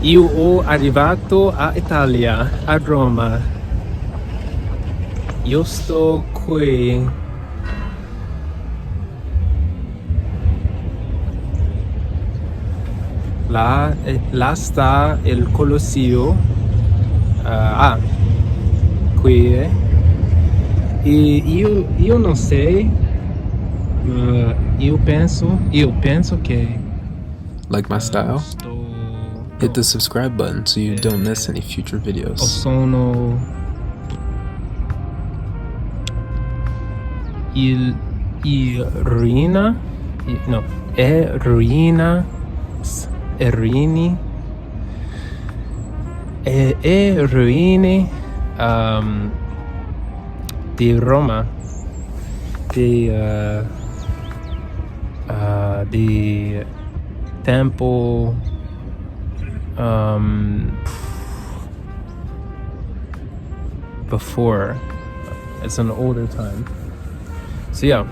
Io ho arrivato a Italia, a Roma. Io sto qui. Là sta il Colosseo. Qui. E io non so. Io penso che. Like my style? Hit the subscribe button so you don't miss any future videos. Sono ruine di Roma, di tempo before. It's an older time. So yeah,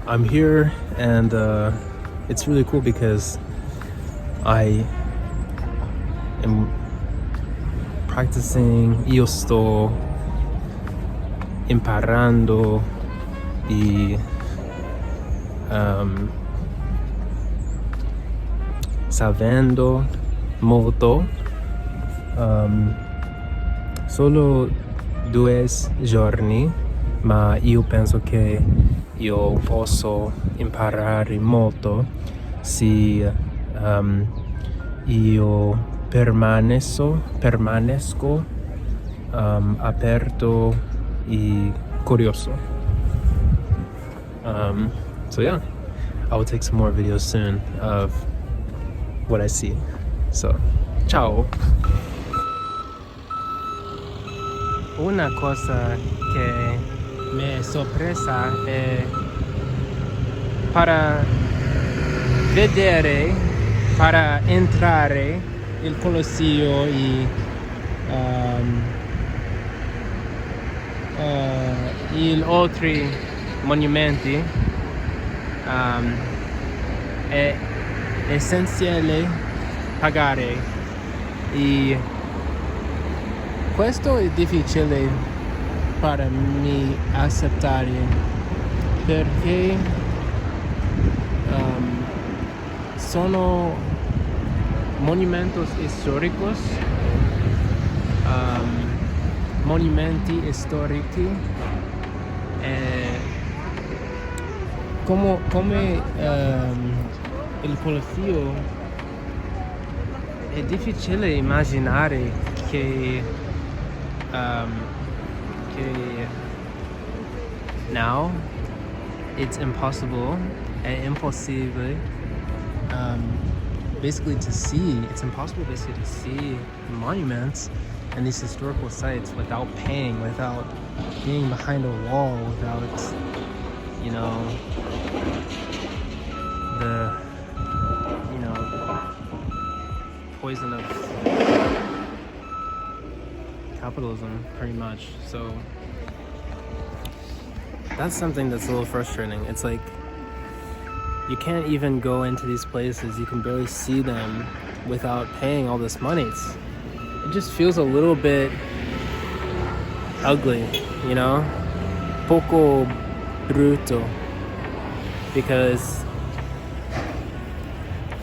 I'm here and it's really cool because I am practicing. Io sto imparando e sapendo molto. Solo 2 giorni, ma io penso che io posso imparare molto se io permanesco aperto e curioso. So yeah, I will take some more videos soon of what I see. So, ciao! Una cosa che mi è sorpresa è para vedere, para entrare il Colosseo e gli altri monumenti. È essenziale pagare e questo è difficile per me accettare perché sono monumentos históricos, monumenti storici come il Colosseo. È difficile immaginare che now it's impossible and impossible basically to see. It's impossible basically to see monuments and these historical sites without paying, without being behind a wall, without the poison of capitalism, pretty much. So that's something that's a little frustrating. It's like you can't even go into these places, you can barely see them without paying all this money. It just feels a little bit ugly, poco brutto, because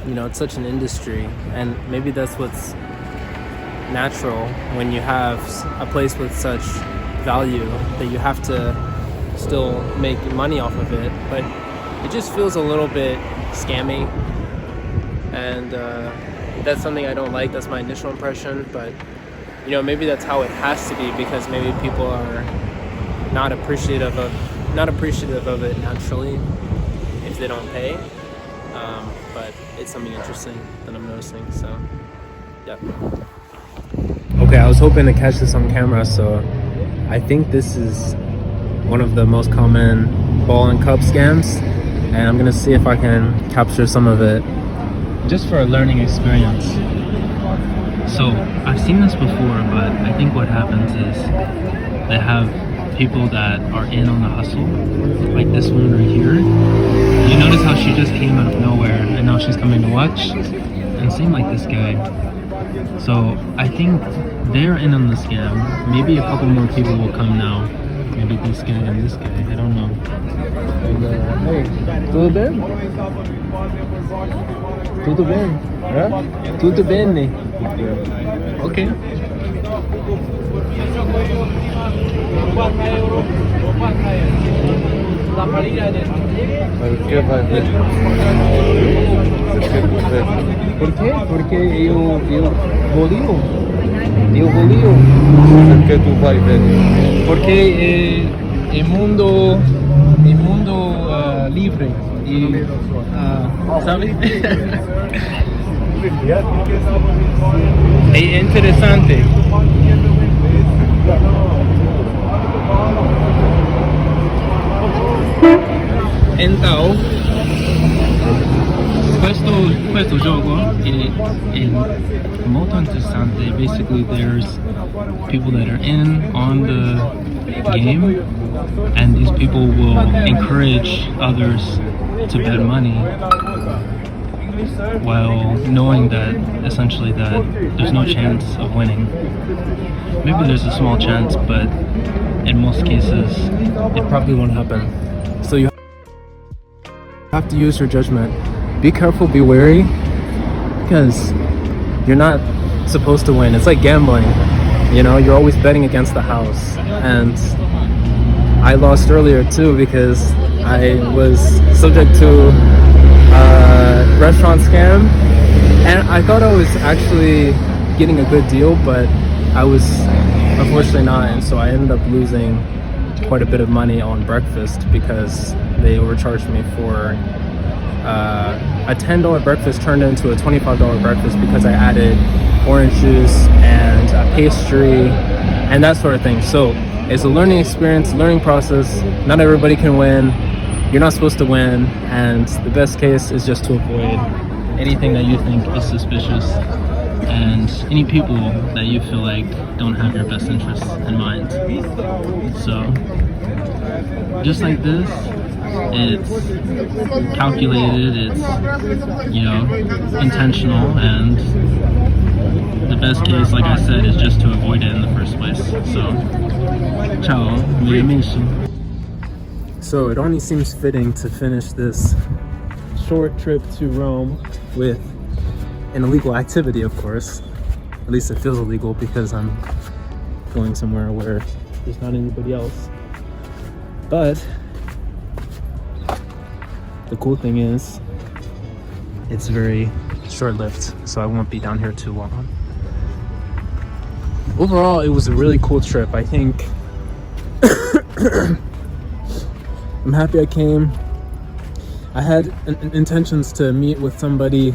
it's such an industry, and maybe that's what's natural when you have a place with such value that you have to still make money off of it. But it just feels a little bit scammy, and that's something I don't like. That's my initial impression, but maybe that's how it has to be, because maybe people are not appreciative of it naturally if they don't pay. But it's something interesting that I'm noticing, so yeah. Okay, I was hoping to catch this on camera, so I think this is one of the most common ball and cup scams, and I'm gonna see if I can capture some of it just for a learning experience. So I've seen this before, but I think what happens is they have people that are in on the hustle, like this one right here. You notice how she just came out of nowhere and now she's coming to watch? And same like this guy. So I think they're in on the scam. Maybe a couple more people will come now. Maybe this guy and this guy, I don't know. And, hey, tudo bem? Tudo bem? Tudo bene? Okay. Por quê? Porque eu volio. Por que tu vai ver? Porque é mundo livre e sabe? É interessante. Então, questo gioco è molto interessante. Basically, there's people that are in on the game, and these people will encourage others to bet money while knowing that essentially that there's no chance of winning. Maybe there's a small chance, but in most cases it probably won't happen. So you have to use your judgment. Be careful, be wary, because you're not supposed to win. It's like gambling, you know, you're always betting against the house. And I lost earlier too because I was subject to a restaurant scam, and I thought I was actually getting a good deal, but I was unfortunately not, and so I ended up losing quite a bit of money on breakfast because they overcharged me for a $10 breakfast turned into a $25 breakfast because I added orange juice and a pastry and that sort of thing. So it's a learning experience, learning process. Not everybody can win. You're not supposed to win, and the best case is just to avoid anything that you think is suspicious and any people that you feel like don't have your best interests in mind. So just like this, it's calculated, it's, you know, intentional, and the best case, like I said, is just to avoid it in the first place. So ciao, mi amici. So it only seems fitting to finish this short trip to Rome with an illegal activity, of course. At least it feels illegal because I'm going somewhere where there's not anybody else. But the cool thing is it's very short-lived, so I won't be down here too long. Overall, it was a really cool trip. I think I'm happy I came. I had intentions to meet with somebody,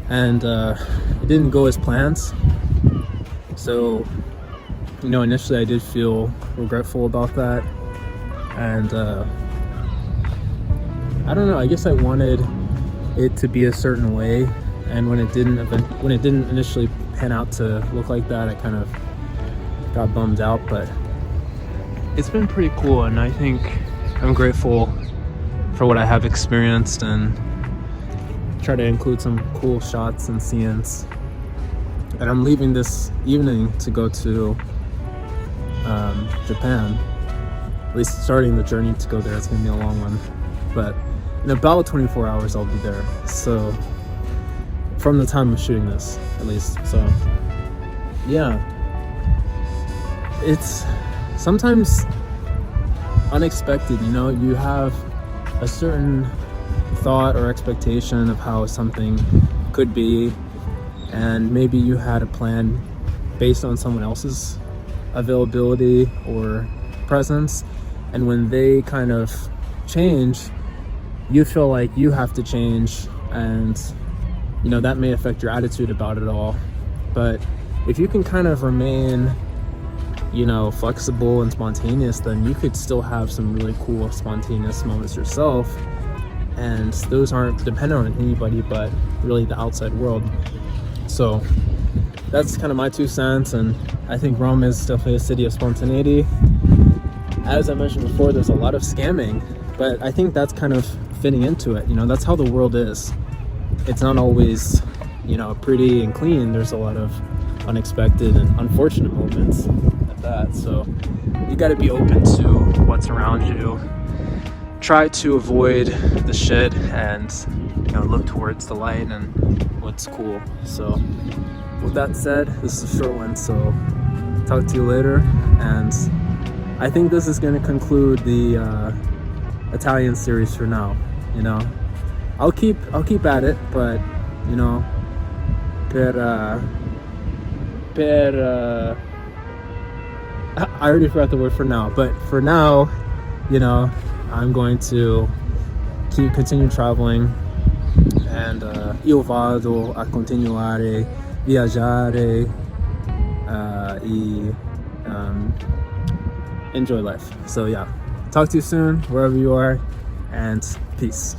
and it didn't go as planned. So, you know, initially I did feel regretful about that, and I don't know, I guess I wanted it to be a certain way, and when it didn't initially pan out to look like that, I kind of got bummed out. But it's been pretty cool, and I think I'm grateful for what I have experienced and try to include some cool shots and scenes. And I'm leaving this evening to go to Japan, at least starting the journey to go there. It's gonna be a long one, but in about 24 hours I'll be there, so from the time of shooting this, at least. So yeah, it's sometimes unexpected, you know. You have a certain thought or expectation of how something could be, and maybe you had a plan based on someone else's availability or presence, and when they kind of change, you feel like you have to change, and you know that may affect your attitude about it all. But if you can kind of remain, you know, flexible and spontaneous, then you could still have some really cool spontaneous moments yourself, and those aren't dependent on anybody but really the outside world. So that's kind of my 2 cents, and I think Rome is definitely a city of spontaneity. As I mentioned before, there's a lot of scamming, but I think that's kind of fitting into it. You know, that's how the world is. It's not always, you know, pretty and clean. There's a lot of unexpected and unfortunate moments at that. So you got to be open to what's around you. Try to avoid the shit and, you know, look towards the light and what's cool. So with that said, this is a short one, so talk to you later. And I think this is going to conclude the Italian series for now. You know, I'll keep at it, but you know, I already forgot the word for now. But for now, you know, I'm going to continue traveling, and io vado a continuare viaggiare e enjoy life. So yeah, talk to you soon wherever you are, and peace.